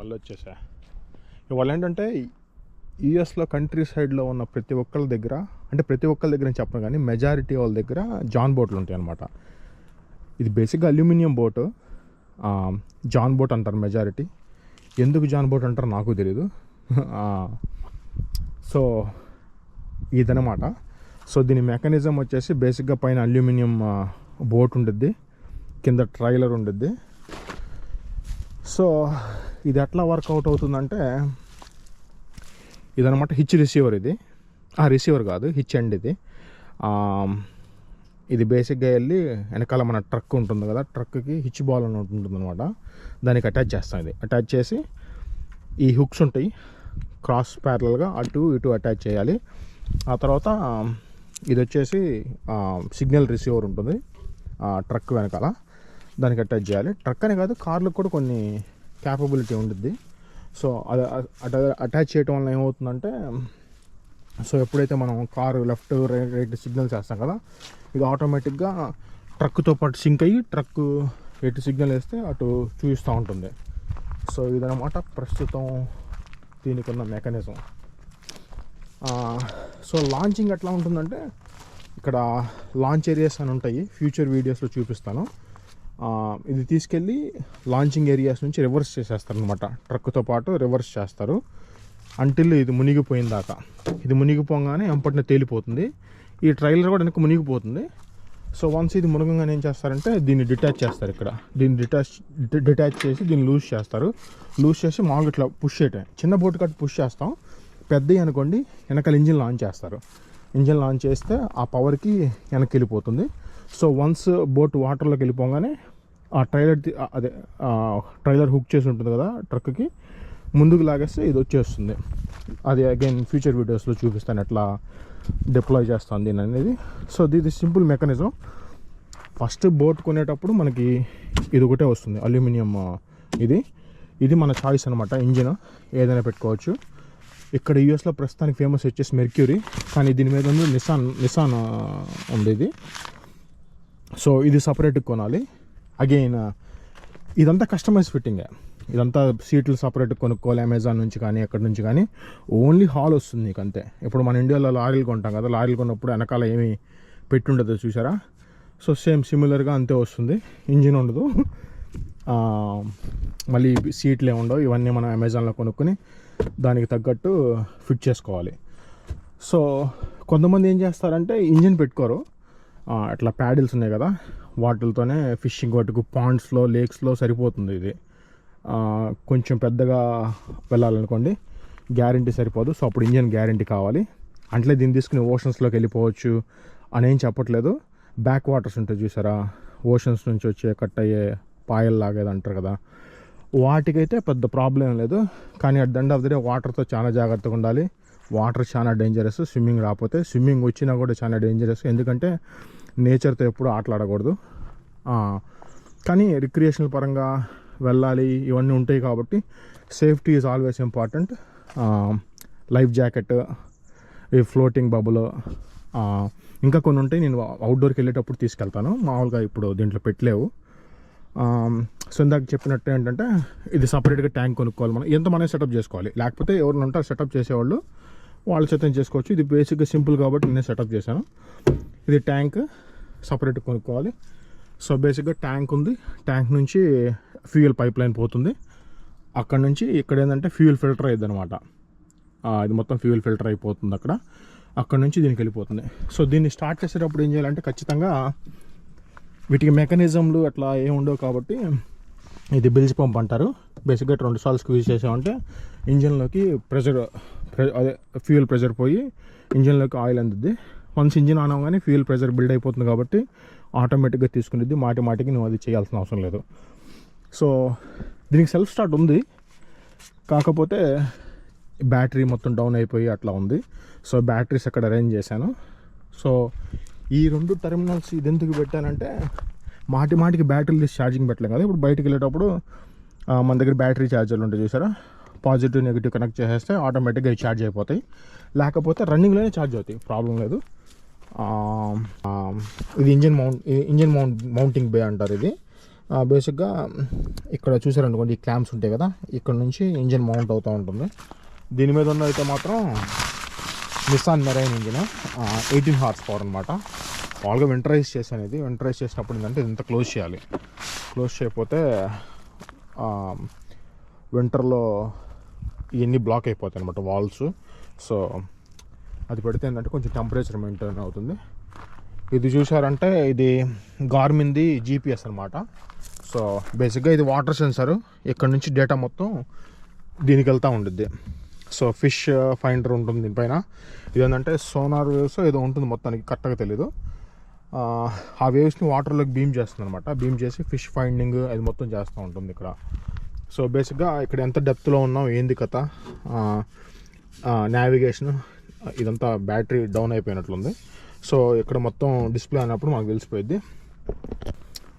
మళ్ళీ వచ్చేసా. వాళ్ళు ఏంటంటే యూఎస్లో కంట్రీ సైడ్లో ఉన్న ప్రతి ఒక్కళ్ళ దగ్గర, అంటే ప్రతి ఒక్కళ్ళ దగ్గర నేను చెప్పను కానీ మెజారిటీ వాళ్ళ దగ్గర జాన్ బోట్లు ఉంటాయి అన్నమాట. ఇది బేసిక్గా అల్యూమినియం బోటు, జాన్ బోట్ అంటారు మెజారిటీ. ఎందుకు జాన్ బోట్ అంటారు నాకు తెలీదు. సో ఇదనమాట. సో దీని మెకానిజం వచ్చేసి బేసిక్గా పైన అల్యూమినియం బోట్ ఉంటుంది, కింద ట్రైలర్ ఉంటుంది. సో ఇది ఎట్లా వర్కౌట్ అవుతుందంటే ఇదనమాట హిచ్ రిసీవర్. ఇది రిసీవర్ కాదు, హిచ్ అండ్ ఇది బేసిక్గా వెళ్ళి వెనకాల మన ట్రక్ ఉంటుంది కదా, ట్రక్కి హిచ్ బాల్ అని ఉంటుంది అనమాట, దానికి అటాచ్ చేస్తాం. ఇది అటాచ్ చేసి ఈ హుక్స్ ఉంటాయి క్రాస్ ప్యారలల్గా అటు ఇటు అటాచ్ చేయాలి. ఆ తర్వాత ఇది వచ్చేసి సిగ్నల్ రిసీవర్ ఉంటుంది ట్రక్ వెనకాల, దానికి అటాచ్ చేయాలి. ట్రక్ అని కాదు, కార్లకు కూడా కొన్ని క్యాపబిలిటీ ఉంటుంది. సో అది అటాచ్ చేయటం వల్ల ఏమవుతుందంటే, సో ఎప్పుడైతే మనం కారు లెఫ్ట్ రైట్ సిగ్నల్స్ వేస్తాం కదా, ఇది ఆటోమేటిక్గా ట్రక్తో పాటు సింక్ అయ్యి ట్రక్ ఎటు సిగ్నల్ వేస్తే అటు చూపిస్తూ ఉంటుంది. సో ఇదన్నమాట ప్రస్తుతం దీనికి ఉన్న మెకానిజం. సో లాంచింగ్ ఎట్లా ఉంటుందంటే, ఇక్కడ లాంచ్ ఏరియాస్ అని ఉంటాయి, ఫ్యూచర్ వీడియోస్లో చూపిస్తాను. ఇది తీసుకెళ్ళి లాంచింగ్ ఏరియాస్ నుంచి రివర్స్ చేసేస్తారు అనమాట, ట్రక్తో పాటు రివర్స్ చేస్తారు అంటిల్ ఇది మునిగిపోయిన దాకా. ఇది మునిగిపోగానే ఎంపటిన తేలిపోతుంది, ఈ ట్రైలర్ కూడా వెనక్కి మునిగిపోతుంది. సో వన్స్ ఇది మునగంగానే ఏం చేస్తారంటే దీన్ని డిటాచ్ చేస్తారు. ఇక్కడ దీన్ని డిటాచ్ చేసి దీన్ని లూజ్ చేస్తారు. లూజ్ చేసి మామూలుగా ఇట్లా పుష్ చేయటం, చిన్న బోట్ కట్టి పుష్ చేస్తాం. పెద్దవి అనుకోండి వెనకాల ఇంజిన్ లాంచ్ చేస్తారు. ఇంజిన్ లాంచ్ చేస్తే ఆ పవర్కి వెనక్కి వెళ్ళిపోతుంది. సో వన్స్ బోట్ వాటర్లోకి వెళ్ళిపోగానే ఆ ట్రైలర్ హుక్ చేసి ఉంటుంది కదా ట్రక్కి, ముందుకు లాగేస్తే ఇది వచ్చేస్తుంది. అది అగైన్ ఫ్యూచర్ వీడియోస్లో చూపిస్తాను ఎట్లా డిప్లాయ్ చేస్తాను దీని అనేది. సో ఇది సింపుల్ మెకానిజం. ఫస్ట్ బోట్ కొనేటప్పుడు మనకి ఇది ఒకటే వస్తుంది అల్యూమినియం. ఇది మన చాయిస్ అనమాట. ఇంజిన్ ఏదైనా పెట్టుకోవచ్చు. ఇక్కడ యూఎస్లో ప్రస్తుతానికి ఫేమస్ వచ్చేసి మెర్క్యూరీ, కానీ దీని మీద ఉంది నిసాన్ ఉంది ఇది. సో ఇది సపరేట్గా కొనాలి. అగైన్ ఇదంతా కస్టమైజ్ ఫిట్టింగే, ఇదంతా సీట్లు సపరేట్గా కొనుక్కోవాలి అమెజాన్ నుంచి కానీ ఎక్కడి నుంచి కానీ. ఓన్లీ హాల్ వస్తుంది నీకు అంతే. ఇప్పుడు మన ఇండియాలో లారీలు కొంటాం కదా, లారీలు కొన్నప్పుడు వెనకాల ఏమి పెట్టి ఉండదు చూసారా. సో సేమ్ సిమిలర్గా అంతే వస్తుంది, ఇంజిన్ ఉండదు, మళ్ళీ సీట్లు ఏమి ఉండవు. ఇవన్నీ మనం అమెజాన్లో కొనుక్కొని దానికి తగ్గట్టు ఫిట్ చేసుకోవాలి. సో కొంతమంది ఏం చేస్తారంటే ఇంజిన్ పెట్టుకోరు, అట్లా ప్యాడిల్స్ ఉన్నాయి కదా వాటితోనే ఫిషింగ్, వాటికి పాండ్స్లో లేక్స్లో సరిపోతుంది. ఇది కొంచెం పెద్దగా వెళ్ళాలనుకోండి గ్యారంటీ సరిపోదు. సో అప్పుడు ఇంజిన్ గ్యారంటీ కావాలి. అంటే దీన్ని తీసుకుని ఓషన్స్లోకి వెళ్ళిపోవచ్చు అని ఏం చెప్పట్లేదు. బ్యాక్ వాటర్స్ ఉంటాయి చూసారా, ఓషన్స్ నుంచి వచ్చే కట్ అయ్యే పాయలు లాగేది అంటారు కదా, వాటికైతే పెద్ద ప్రాబ్లం లేదు. కానీ at the end of the day వాటర్తో చాలా జాగ్రత్తగా ఉండాలి. వాటర్ చాలా డేంజరస్, స్విమ్మింగ్ రాకపోతే. స్విమ్మింగ్ వచ్చినా కూడా చాలా డేంజరస్, ఎందుకంటే నేచర్తో ఎప్పుడు ఆటలాడకూడదు. కానీ రిక్రియేషనల్ పరంగా వెళ్ళాలి, ఇవన్నీ ఉంటాయి కాబట్టి safety is always important. Life jacket, ఈ ఫ్లోటింగ్ బబుల్, ఇంకా కొన్ని ఉంటాయి. నేను అవుట్డోర్కి వెళ్ళేటప్పుడు తీసుకెళ్తాను, మామూలుగా ఇప్పుడు దీంట్లో పెట్టలేవు. సో ఇందాక చెప్పినట్టు ఏంటంటే ఇది సపరేట్గా ట్యాంక్ కొనుక్కోవాలి, మనం సెటప్ చేసుకోవాలి. లేకపోతే ఎవరిని ఉంటారు సెటప్ చేసేవాళ్ళు, వాళ్ళు చేత చేసుకోవచ్చు. ఇది బేసిక్గా సింపుల్ కాబట్టి నేను సెటప్ చేశాను. ఇది ట్యాంక్ సపరేట్గా కొనుక్కోవాలి. సో బేసిక్గా ట్యాంక్ ఉంది, ట్యాంక్ నుంచి ఫ్యూయల్ పైప్ లైన్ పోతుంది. అక్కడ నుంచి ఇక్కడ ఏంటంటే ఫ్యూయల్ ఫిల్టర్ అయ్యిద్ది అనమాట. ఇది మొత్తం ఫ్యూయల్ ఫిల్టర్ అయిపోతుంది అక్కడ నుంచి దీనికి వెళ్ళిపోతుంది. సో దీన్ని స్టార్ట్ చేసేటప్పుడు ఏం చేయాలంటే ఖచ్చితంగా వీటికి మెకానిజంలు అట్లా ఏమి ఉండవు కాబట్టి ఇది బిల్జ్ పంప్ అంటారు. బేసిక్గా 2 సార్లు స్క్వీజ్ చేసామంటే ఇంజిన్లోకి అదే ఫ్యూయల్ ప్రెషర్ పోయి ఇంజిన్లోకి ఆయిల్ అందుద్ది. వన్స్ ఇంజిన్ ఆన్ అవగానే ఫ్యూయల్ ప్రెషర్ బిల్డ్ అయిపోతుంది కాబట్టి ఆటోమేటిక్గా తీసుకునేది. మాటికి నువ్వు అది చేయాల్సిన అవసరం లేదు. సో దీనికి సెల్ఫ్ స్టార్ట్ ఉంది, కాకపోతే బ్యాటరీ మొత్తం డౌన్ అయిపోయి అట్లా ఉంది. సో బ్యాటరీస్ అక్కడ అరేంజ్ చేశాను. సో ఈ 2 టెర్మినల్స్ ఇది ఎందుకు పెట్టానంటే మాటికి బ్యాటరీలు తీసి ఛార్జింగ్ పెట్టలేం కదా. ఇప్పుడు బయటికి వెళ్ళేటప్పుడు మన దగ్గర బ్యాటరీ ఛార్జర్లు ఉంటాయి చూసారా, పాజిటివ్ నెగిటివ్ కనెక్ట్ చేసేస్తే ఆటోమేటిక్గా అవి ఛార్జ్ అయిపోతాయి. లేకపోతే రన్నింగ్లోనే ఛార్జ్ అవుతాయి, ప్రాబ్లం లేదు. ఇది ఇంజిన్ మౌంటింగ్ బే అంటారు. ఇది బేసిక్గా ఇక్కడ చూసారనుకోండి ఈ క్లాంప్స్ ఉంటాయి కదా, ఇక్కడ నుంచి ఇంజిన్ మౌంట్ అవుతూ ఉంటుంది. దీని మీద ఉన్న అయితే మాత్రం Nissan marine engine 18 horse power అనమాట. మామూలుగా వింటరైజ్ చేశాను. ఇది వింటరైజ్ చేసినప్పుడు ఏంటంటే ఇదంతా క్లోజ్ చేయాలి. క్లోజ్ చేయకపోతే వింటర్లో ఇవన్నీ బ్లాక్ అయిపోతాయి అనమాట వాల్స్. సో అది పెడితే ఏంటంటే కొంచెం టెంపరేచర్ మెయింటైన్ అవుతుంది. ఇది చూసారంటే ఇది గార్మిన్ది జీపీఎస్ అనమాట. సో బేసిక్గా ఇది వాటర్ సెన్సర్. ఇక్కడ నుంచి డేటా మొత్తం దీనికి వెళ్తూ ఉంటుంది. సో ఫిష్ ఫైండర్ ఉంటుంది దీనిపైన. ఇదేంటంటే సోనార్ వేవ్స్ ఏదో ఉంటుంది, మొత్తానికి కరెక్ట్గా తెలీదు. ఆ వేవ్స్ని వాటర్లోకి బీమ్ చేస్తుంది అనమాట. బీమ్ చేసి ఫిష్ ఫైండింగ్ అది మొత్తం చేస్తూ ఉంటుంది ఇక్కడ. సో బేసిక్గా ఇక్కడ ఎంత డెప్త్లో ఉన్నాం, ఏంది కథ, నావిగేషన్ ఇదంతా బ్యాటరీ డౌన్ అయిపోయినట్లుంది. సో ఇక్కడ మొత్తం డిస్ప్లే అయినప్పుడు మాకు తెలిసిపోయింది.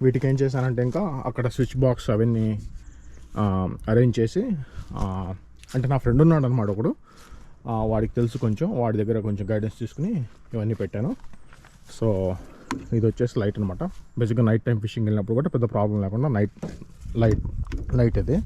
వీటికి ఏం చేశానంటే ఇంకా అక్కడ స్విచ్ బాక్స్ అవన్నీ అరేంజ్ చేసి, అంటే నా ఫ్రెండ్ ఉన్నాడు అనమాట ఒకడు, వాడికి తెలుసు కొంచెం, వాడి దగ్గర కొంచెం గైడెన్స్ తీసుకుని ఇవన్నీ పెట్టాను. సో ఇది వచ్చేసి లైట్ అనమాట. బేసిక్గా నైట్ టైం ఫిషింగ్ వెళ్ళినప్పుడు కూడా పెద్ద ప్రాబ్లం లేకుండా లైట్ ఇది.